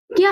क्या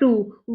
2،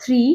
3،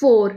4،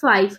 5،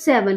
7،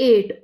8،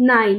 9،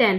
10،